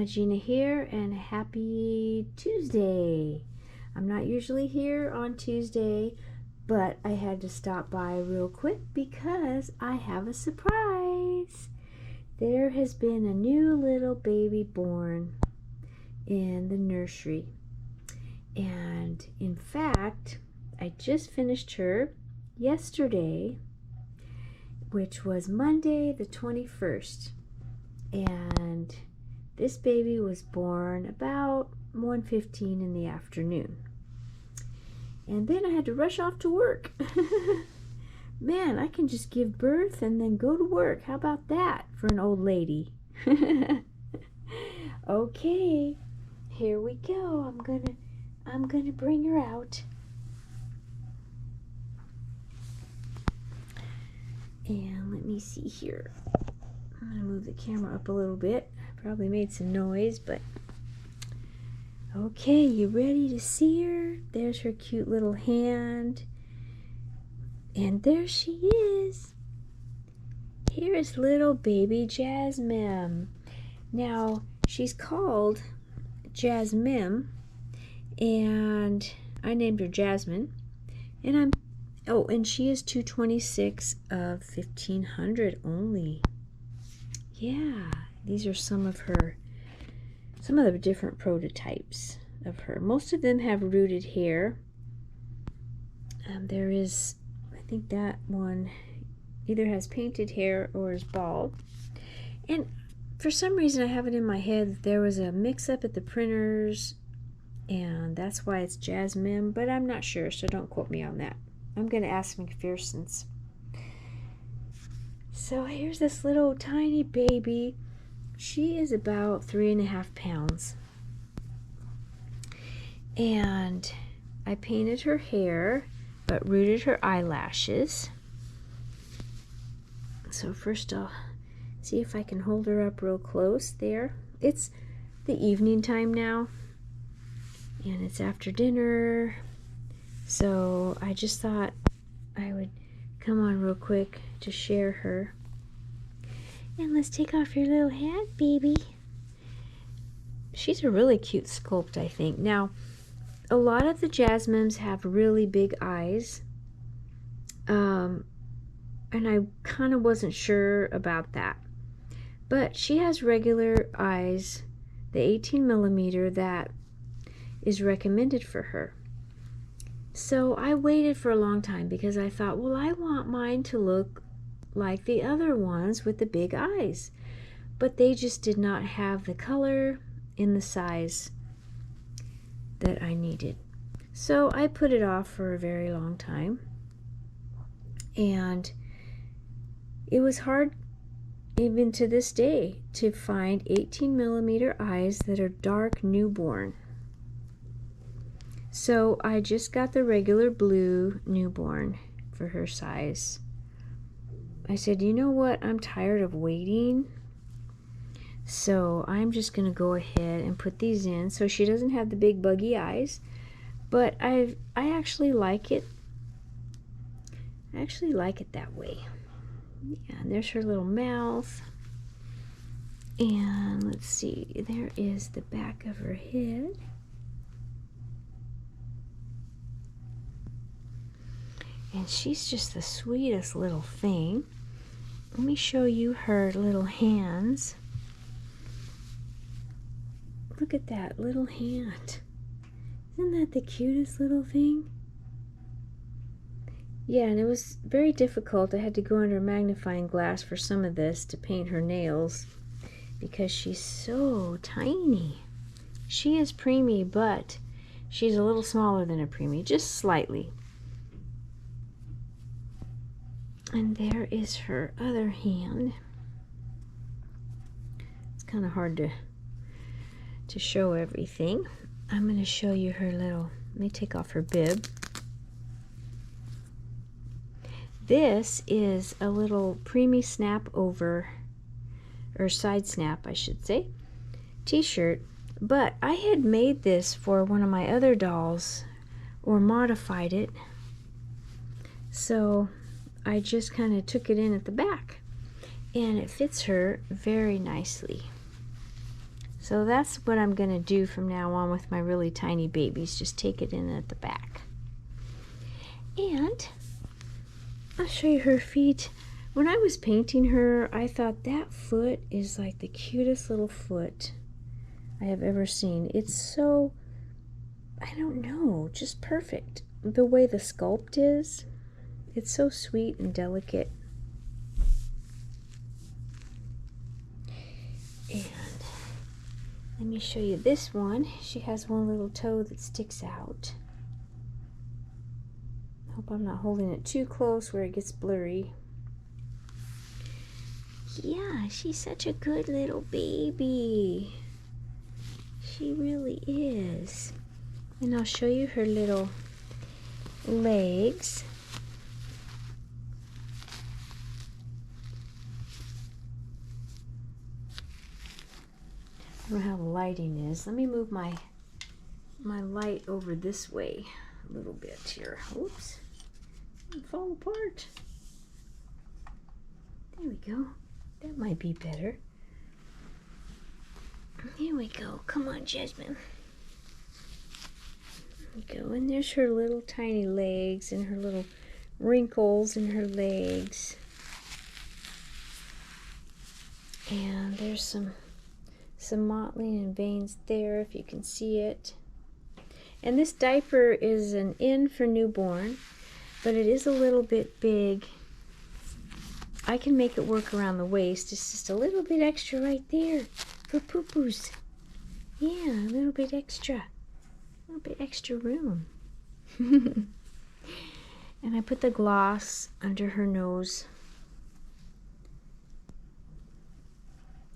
Gina here, and happy Tuesday. I'm not usually here on Tuesday, but I had to stop by real quick because I have a surprise. There has been a new little baby born in the nursery, and in fact I just finished her yesterday, which was Monday the 21st, and this baby was born about 1:15 in the afternoon. And then I had to rush off to work. Man, I can just give birth and then go to work. How about that for an old lady? Okay, here we go. I'm gonna bring her out. And let me see here. I'm gonna move the camera up a little bit. Probably made some noise, but okay, you ready to see her? There's her cute little hand. And there she is. Here is little baby Jasmine. Now, she's called Jasmine, and I named her Jasmine. And she is 226 of 1500 only. Yeah, these are some of the different prototypes of her. Most of them have rooted hair. There is, I think that one either has painted hair or is bald. And for some reason I have it in my head that there was a mix-up at the printers, and that's why it's Jasmine, but I'm not sure, so don't quote me on that. I'm going to ask McPherson's. So here's this little tiny baby. She is about 3.5 pounds. And I painted her hair, but rooted her eyelashes. So first I'll see if I can hold her up real close there. It's the evening time now, and it's after dinner. So I just thought I would come on real quick to share her. And let's take off your little hat, baby. She's a really cute sculpt, I think. Now, a lot of the Jasmines have really big eyes. And I kind of wasn't sure about that. But she has regular eyes, the 18 millimeter that is recommended for her. So I waited for a long time because I thought, well, I want mine to look like the other ones with the big eyes. But they just did not have the color in the size that I needed. So I put it off for a very long time. And it was hard, even to this day, to find 18 millimeter eyes that are dark newborn. So I just got the regular blue newborn for her size. I said, you know what, I'm tired of waiting, so I'm just going to go ahead and put these in so she doesn't have the big buggy eyes. But I actually like it. I actually like it that way. Yeah, and there's her little mouth. And let's see, there is the back of her head. And she's just the sweetest little thing. Let me show you her little hands. Look at that little hand. Isn't that the cutest little thing? Yeah, and it was very difficult. I had to go under a magnifying glass for some of this to paint her nails because she's so tiny. She is preemie, but she's a little smaller than a preemie, just slightly. And there is her other hand. It's kind of hard to show everything. I'm going to show you her little, let me take off her bib. This is a little preemie snap over, or side snap I should say, t-shirt. But I had made this for one of my other dolls, or modified it. So I just kind of took it in at the back, and it fits her very nicely. So that's what I'm going to do from now on with my really tiny babies. Just take it in at the back. And I'll show you her feet. When I was painting her, I thought that foot is like the cutest little foot I have ever seen. It's so, I don't know, just perfect. The way the sculpt is, it's so sweet and delicate. And let me show you this one. She has one little toe that sticks out. Hope I'm not holding it too close where it gets blurry. Yeah, she's such a good little baby. She really is. And I'll show you her little legs. I don't know how the lighting is. Let me move my light over this way a little bit here. Oops. It'll fall apart. There we go. That might be better. Here we go. Come on, Jasmine. There we go. And there's her little tiny legs and her little wrinkles in her legs. And there's some mottling and veins there, if you can see it. And this diaper is an in for newborn, but it is a little bit big. I can make it work around the waist. It's just a little bit extra right there for poo-poos. Yeah, a little bit extra. A little bit extra room. And I put the gloss under her nose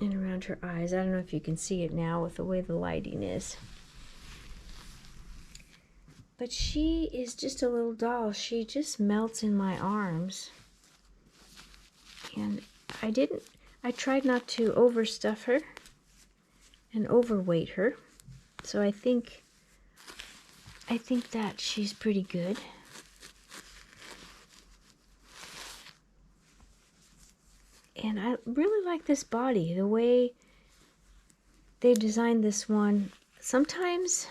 and around her eyes. I don't know if you can see it now with the way the lighting is. But she is just a little doll. She just melts in my arms. And I tried not to overstuff her and overweight her. So I think that she's pretty good. And I really like this body, the way they designed this one. Sometimes,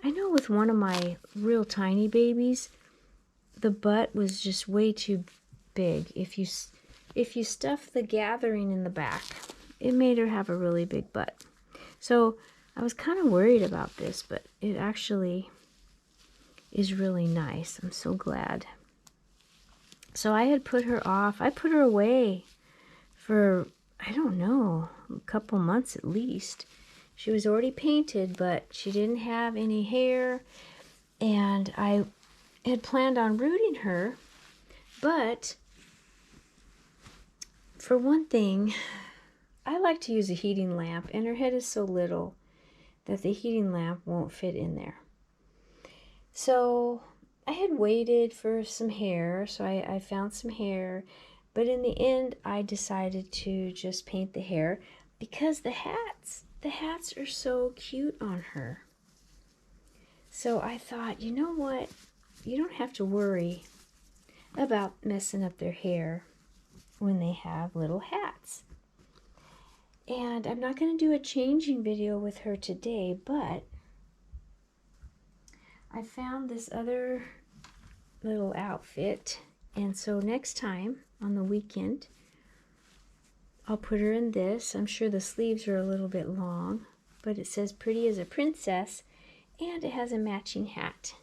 I know with one of my real tiny babies, the butt was just way too big. If you stuff the gathering in the back, it made her have a really big butt. So I was kind of worried about this, but it actually is really nice. I'm so glad. So I had put her off. I put her away for, I don't know, a couple months at least. She was already painted, but she didn't have any hair. And I had planned on rooting her, but for one thing, I like to use a heating lamp, and her head is so little that the heating lamp won't fit in there. So I had waited for some hair, so I found some hair, but in the end I decided to just paint the hair because the hats are so cute on her. So I thought, you know what, you don't have to worry about messing up their hair when they have little hats. And I'm not going to do a changing video with her today, but I found this other little outfit, and so next time on the weekend I'll put her in this. I'm sure the sleeves are a little bit long, but it says pretty as a princess, and it has a matching hat.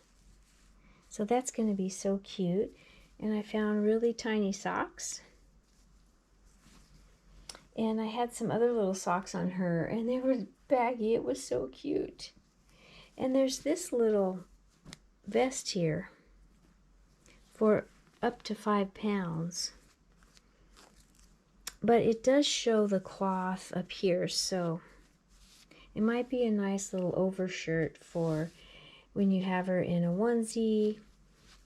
So that's going to be so cute. And I found really tiny socks. And I had some other little socks on her, and they were baggy. It was so cute. And there's this little vest here for up to 5 pounds. But it does show the cloth up here, so it might be a nice little overshirt for when you have her in a onesie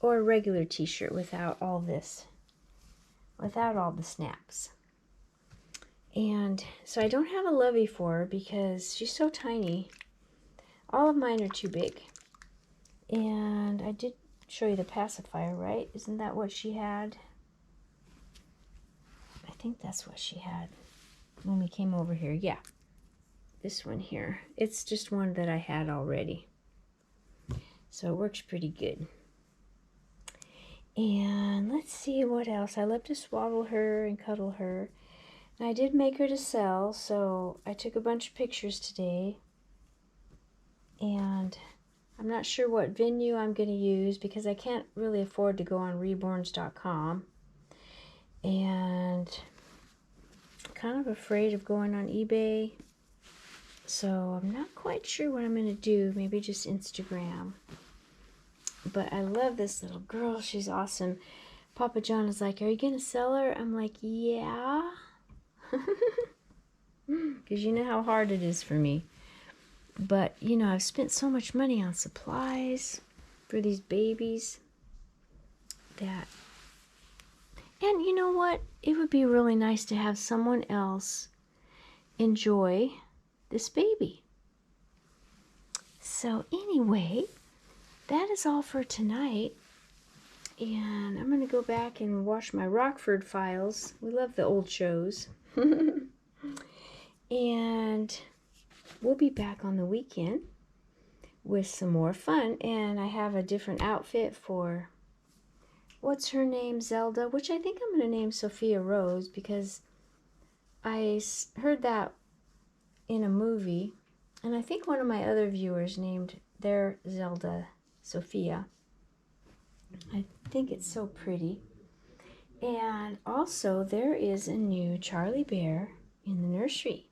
or a regular t-shirt without all this, without all the snaps. And so I don't have a lovey for her because she's so tiny. All of mine are too big. And I did show you the pacifier, right? Isn't that what she had? I think that's what she had when we came over here. Yeah. this one here. It's just one that I had already. So it works pretty good. And let's see what else. I love to swaddle her and cuddle her. And I did make her to sell, so I took a bunch of pictures today. And I'm not sure what venue I'm going to use because I can't really afford to go on Reborns.com. And I'm kind of afraid of going on eBay. So I'm not quite sure what I'm going to do. Maybe just Instagram. But I love this little girl. She's awesome. Papa John is like, are you going to sell her? I'm like, yeah. Because you know how hard it is for me. But, you know, I've spent so much money on supplies for these babies that... And you know what? It would be really nice to have someone else enjoy this baby. So anyway, that is all for tonight. And I'm going to go back and watch my Rockford Files. We love the old shows. And we'll be back on the weekend with some more fun. And I have a different outfit for, what's her name, Zelda, which I think I'm going to name Sophia Rose because I heard that in a movie. And I think one of my other viewers named their Zelda Sophia. I think it's so pretty. And also there is a new Charlie Bear in the nursery.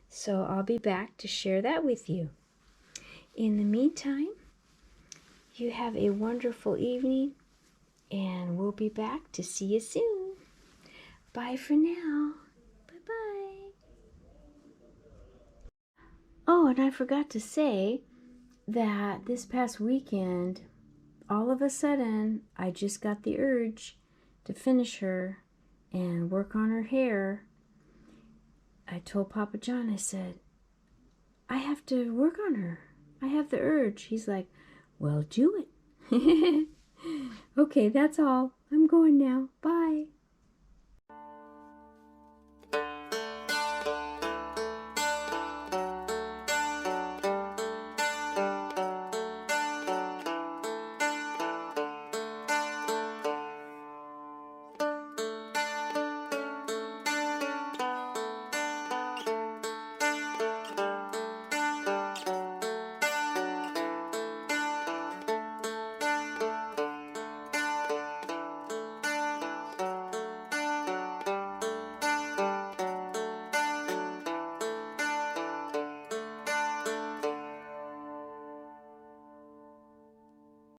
So I'll be back to share that with you. In the meantime, you have a wonderful evening, and we'll be back to see you soon. Bye for now. Bye-bye. Oh, and I forgot to say that this past weekend, all of a sudden, I just got the urge to finish her and work on her hair. I told Papa John, I said, I have to work on her. I have the urge. He's like, well, do it. Okay, that's all. I'm going now. Bye.